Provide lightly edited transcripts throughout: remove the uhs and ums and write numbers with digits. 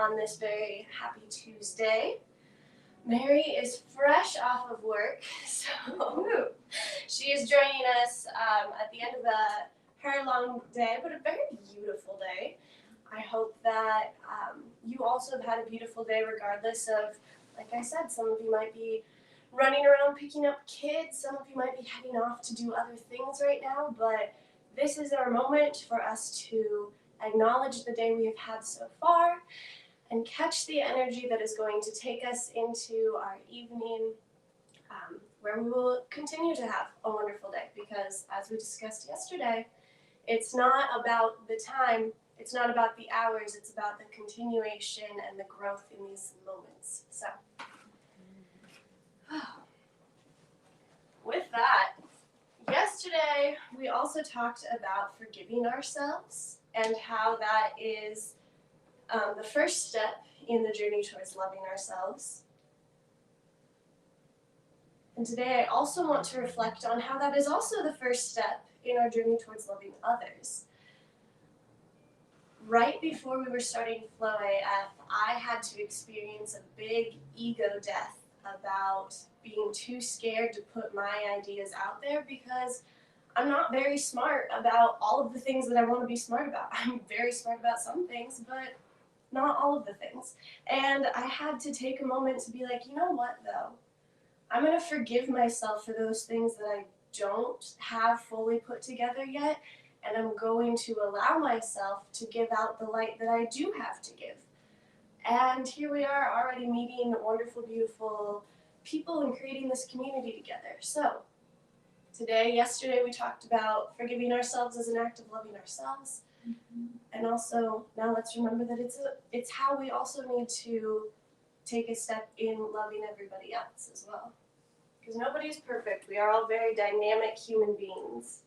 on this very happy Tuesday. Mary is fresh off of work, so she is joining us at the end of her long day, but a very beautiful day. I hope that you also have had a beautiful day regardless of, like I said, some of you might be running around picking up kids, some of you might be heading off to do other things right now, but this is our moment for us to acknowledge the day we have had so far and catch the energy that is going to take us into our evening, where we will continue to have a wonderful day, because as we discussed yesterday, it's not about the time, it's not about the hours, it's about the continuation and the growth in these moments. So, with that, yesterday we also talked about forgiving ourselves and how that is the first step in the journey towards loving ourselves. And today I also want to reflect on how that is also the first step in our journey towards loving others. Right before we were starting Flow AF, I had to experience a big ego death about being too scared to put my ideas out there because I'm not very smart about all of the things that I want to be smart about. I'm very smart about some things, but not all of the things. And I had to take a moment to be like, you know what though? I'm going to forgive myself for those things that I don't have fully put together yet, and I'm going to allow myself to give out the light that I do have to give. And here we are already meeting wonderful, beautiful people and creating this community together. So yesterday we talked about forgiving ourselves as an act of loving ourselves. And also, now let's remember that it's how we also need to take a step in loving everybody else as well. Because nobody's perfect. We are all very dynamic human beings.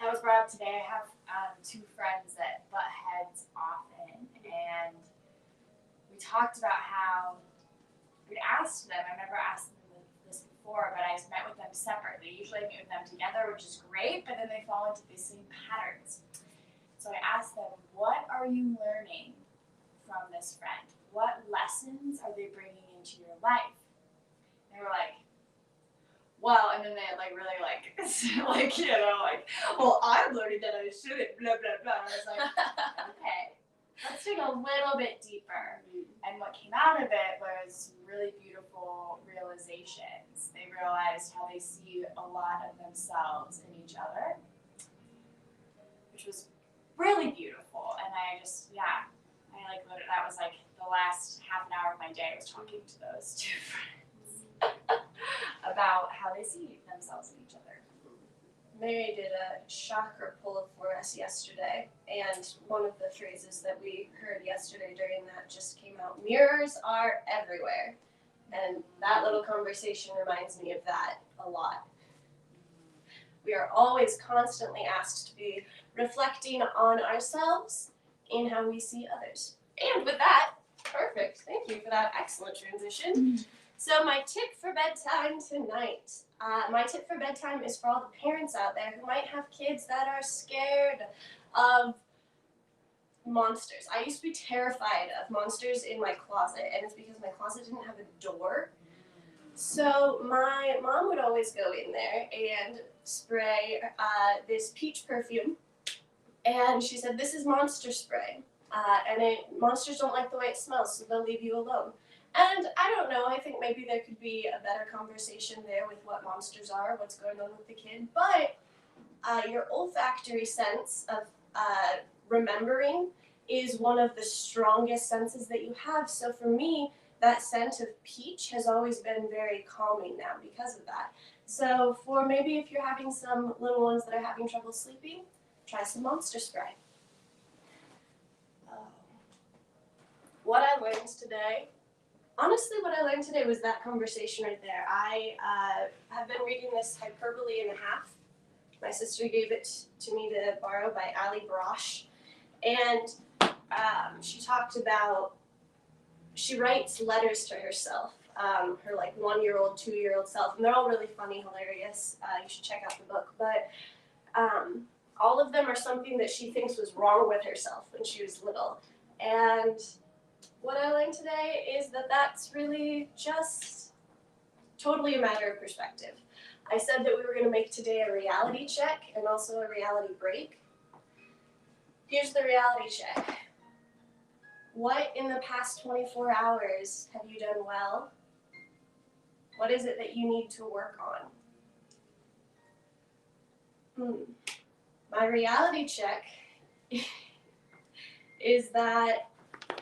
That was brought up today. I have two friends that butt heads often, and we talked about how we'd asked them, I never asked them this before, but I met with them separately. Usually I meet with them together, which is great, but then they fall into these same patterns. So I asked them, what are you learning from this friend? What lessons are they bringing into your life? They were like, well, and then they really well, I'm learning that I shouldn't, blah, blah, blah. I was like, okay, let's dig a little bit deeper. And what came out of it was really beautiful realizations. They realized how they see a lot of themselves in each other, which was really beautiful. And that was like the last half an hour of my day was talking to those two friends about how they see themselves in each other. Mary did a chakra pull for us yesterday, and one of the phrases that we heard yesterday during that just came out, mirrors are everywhere. And that little conversation reminds me of that a lot. We are always constantly asked to be reflecting on ourselves in how we see others. And with that, perfect. Thank you for that excellent transition. So my tip for bedtime tonight. My tip for bedtime is for all the parents out there who might have kids that are scared of monsters. I used to be terrified of monsters in my closet, and it's because my closet didn't have a door. So my mom would always go in there and spray this peach perfume, and she said, this is monster spray, and monsters don't like the way it smells, so they'll leave you alone. And I don't know, I think maybe there could be a better conversation there with what monsters are, what's going on with the kid, but your olfactory sense of remembering is one of the strongest senses that you have. So for me, that scent of peach has always been very calming now because of that. So for maybe if you're having some little ones that are having trouble sleeping, try some monster spray. What I learned today, honestly, what I learned today was that conversation right there. I have been reading this Hyperbole and a Half. My sister gave it to me to borrow by Ali Brosh. And she talked about, she writes letters to herself, her like 1-year-old, 2-year-old self. And they're all really funny, hilarious. You should check out the book. But all of them are something that she thinks was wrong with herself when she was little. And what I learned today is that that's really just totally a matter of perspective. I said that we were going to make today a reality check and also a reality break. Here's the reality check. What in the past 24 hours have you done well? What is it that you need to work on? My reality check is that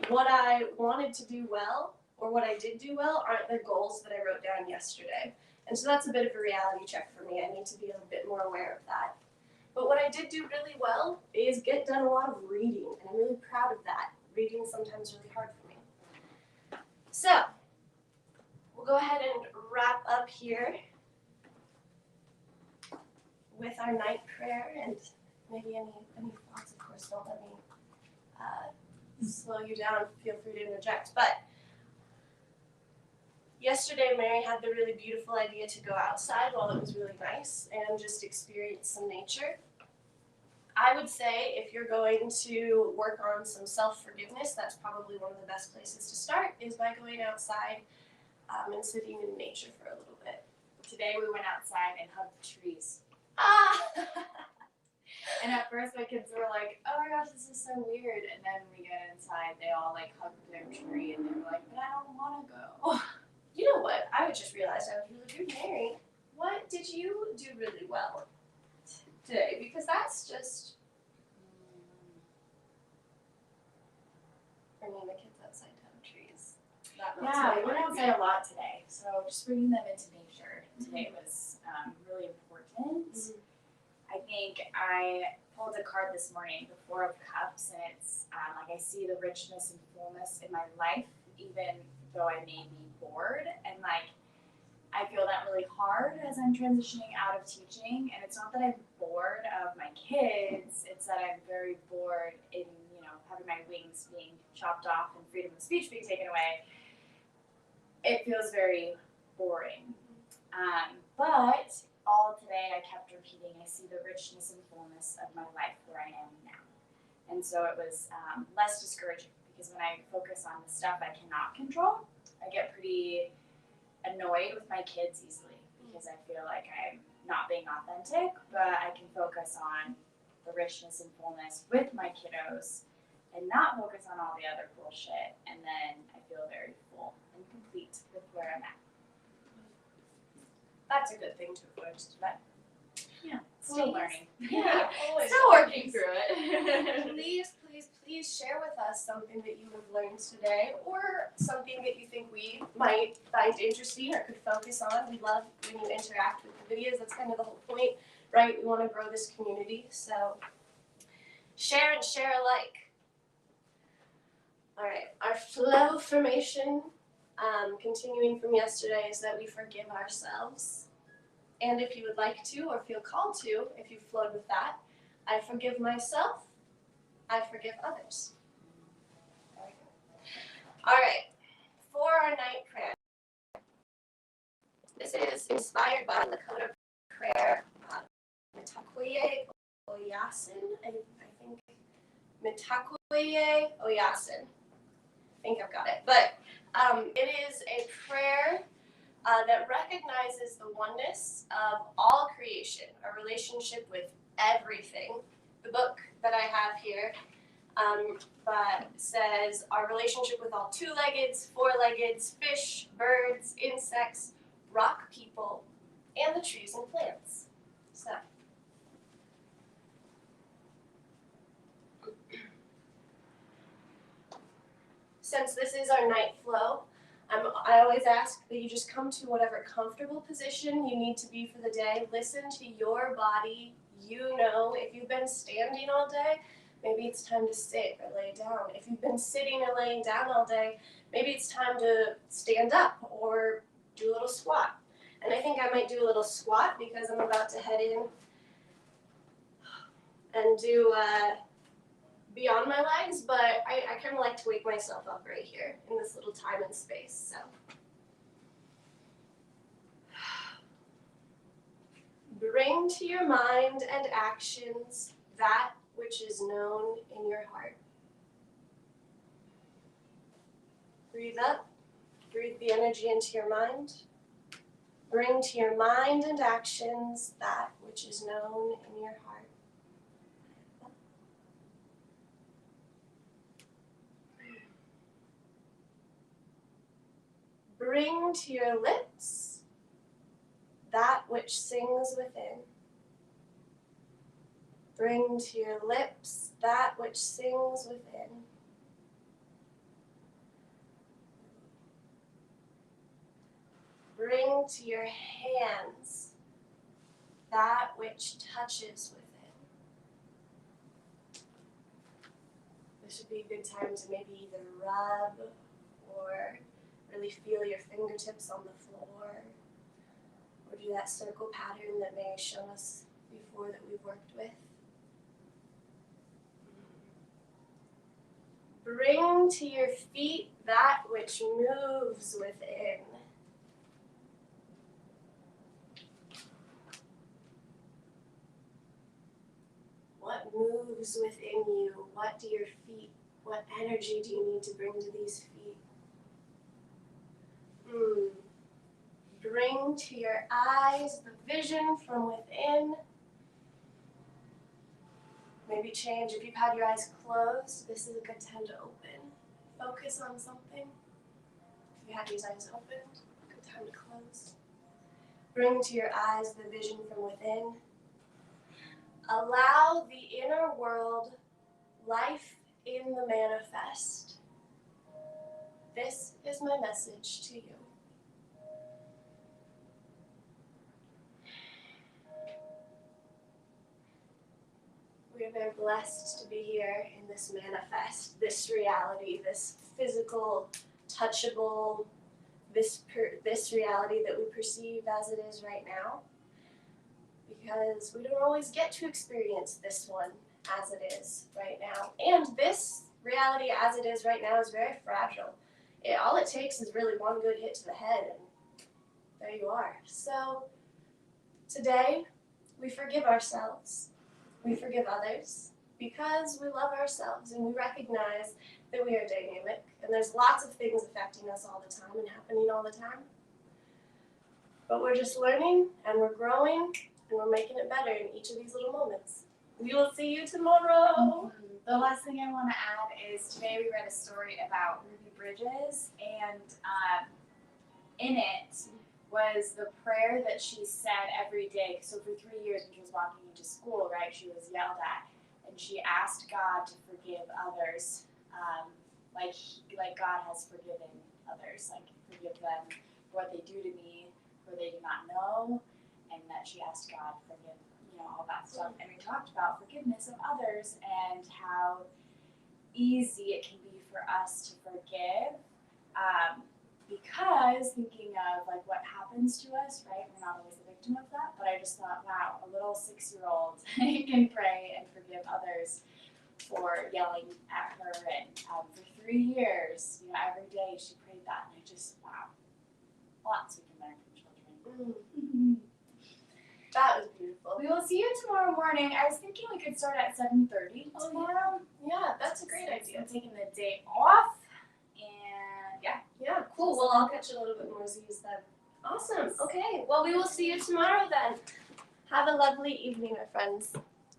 what I wanted to do well, or what I did do well, aren't the goals that I wrote down yesterday. And so that's a bit of a reality check for me. I need to be a bit more aware of that. But what I did do really well is get done a lot of reading, and I'm really proud of that. Reading is sometimes really hard for me. So, we'll go ahead and wrap up here with our night prayer, and maybe any thoughts, of course, don't let me slow you down. Feel free to interject. But yesterday, Mary had the really beautiful idea to go outside while it was really nice and just experience some nature. I would say if you're going to work on some self-forgiveness, that's probably one of the best places to start, is by going outside and sitting in nature for a little bit. Today we went outside and hugged the trees. And at first my kids were like, oh my gosh, this is so weird. And then we get inside, they all like hugged their tree and they were like, but I don't want to go. You know what? I just realized I was really rude. Mary, what did you do really well today? Because that's just... bringing the kids outside to hug trees. Yeah, we went outside a lot today. So just bringing them into nature today was really important. Mm-hmm. I think I pulled a card this morning, the Four of Cups, and it's like I see the richness and fullness in my life, even though I may be bored. And like I feel that really hard as I'm transitioning out of teaching. And it's not that I'm bored of my kids, it's that I'm very bored in, having my wings being chopped off and freedom of speech being taken away. It feels very boring. But all today I kept repeating, I see the richness and fullness of my life where I am now. And so it was less discouraging, because when I focus on the stuff I cannot control, I get pretty annoyed with my kids easily, because I feel like I'm not being authentic, but I can focus on the richness and fullness with my kiddos and not focus on all the other bullshit, and then I feel very full and complete with where I'm at. That's a good thing to avoid, but yeah, still learning. Yeah, always still working through it. Please share with us something that you have learned today, or something that you think we might find interesting or could focus on. We love when you interact with the videos. That's kind of the whole point, right? We want to grow this community, so share and share alike. All right, our flow formation, continuing from yesterday, is that we forgive ourselves. And if you would like to, or feel called to, if you've flowed with that, I forgive myself, I forgive others. All right, for our night prayer, this is inspired by Lakota prayer, Mitakuye Oyasin, I think, Mitakuye Oyasin. I think I've got it. But it is a prayer that recognizes the oneness of all creation, our relationship with everything. The book that I have here says our relationship with all two-leggeds, four-leggeds, fish, birds, insects, rock people, and the trees and plants. So. Since this is our night flow, I always ask that you just come to whatever comfortable position you need to be for the day. Listen to your body. You know, if you've been standing all day, maybe it's time to sit or lay down. If you've been sitting or laying down all day, maybe it's time to stand up or do a little squat. And I think I might do a little squat because I'm about to head in and do beyond my legs, but I kind of like to wake myself up right here in this little time and space. So, bring to your mind and actions that which is known in your heart. Breathe up. Breathe the energy into your mind. Bring to your mind and actions that which is known in your heart. Bring to your lips that which sings within. Bring to your lips that which sings within. Bring to your hands that which touches within. This would be a good time to maybe either rub or really feel your fingertips on the floor, or do that circle pattern that may have shown us before that we've worked with. Bring to your feet that which moves within. What moves within you? What do your feet, what energy do you need to bring to these feet? Bring to your eyes the vision from within. Maybe change. If you've had your eyes closed, this is a good time to open. Focus on something. If you had these eyes opened, good time to close. Bring to your eyes the vision from within. Allow the inner world, life in the manifest. This is my message to you. We are very blessed to be here in this manifest, this reality, this physical, touchable, this reality that we perceive as it is right now. Because we don't always get to experience this one as it is right now. And this reality as it is right now is very fragile. All it takes is really one good hit to the head, and there you are. So today, we forgive ourselves. We forgive others because we love ourselves and we recognize that we are dynamic and there's lots of things affecting us all the time and happening all the time. But we're just learning and we're growing and we're making it better in each of these little moments. We will see you tomorrow. The last thing I want to add is today we read a story about Ruby Bridges, and in it was the prayer that she said every day. So for 3 years when she was walking into school, right, she was yelled at, and she asked God to forgive others, like God has forgiven others, like forgive them for what they do to me, for they do not know, and that she asked God to forgive, all that stuff. And we talked about forgiveness of others and how easy it can be for us to forgive. Because thinking of like what happens to us, right? We're not always the victim of that, but I just thought, wow, a little 6-year-old can pray and forgive others for yelling at her, and for 3 years, every day she prayed that, and I just, wow, lots we can learn from children. That was beautiful. We will see you tomorrow morning. I was thinking we could start at 7:30 tomorrow. Yeah, that's a great idea. I'm taking the day off. And yeah, cool. Well, I'll catch a little bit more Z's then. Awesome. Okay. Well, we will see you tomorrow then. Have a lovely evening, my friends.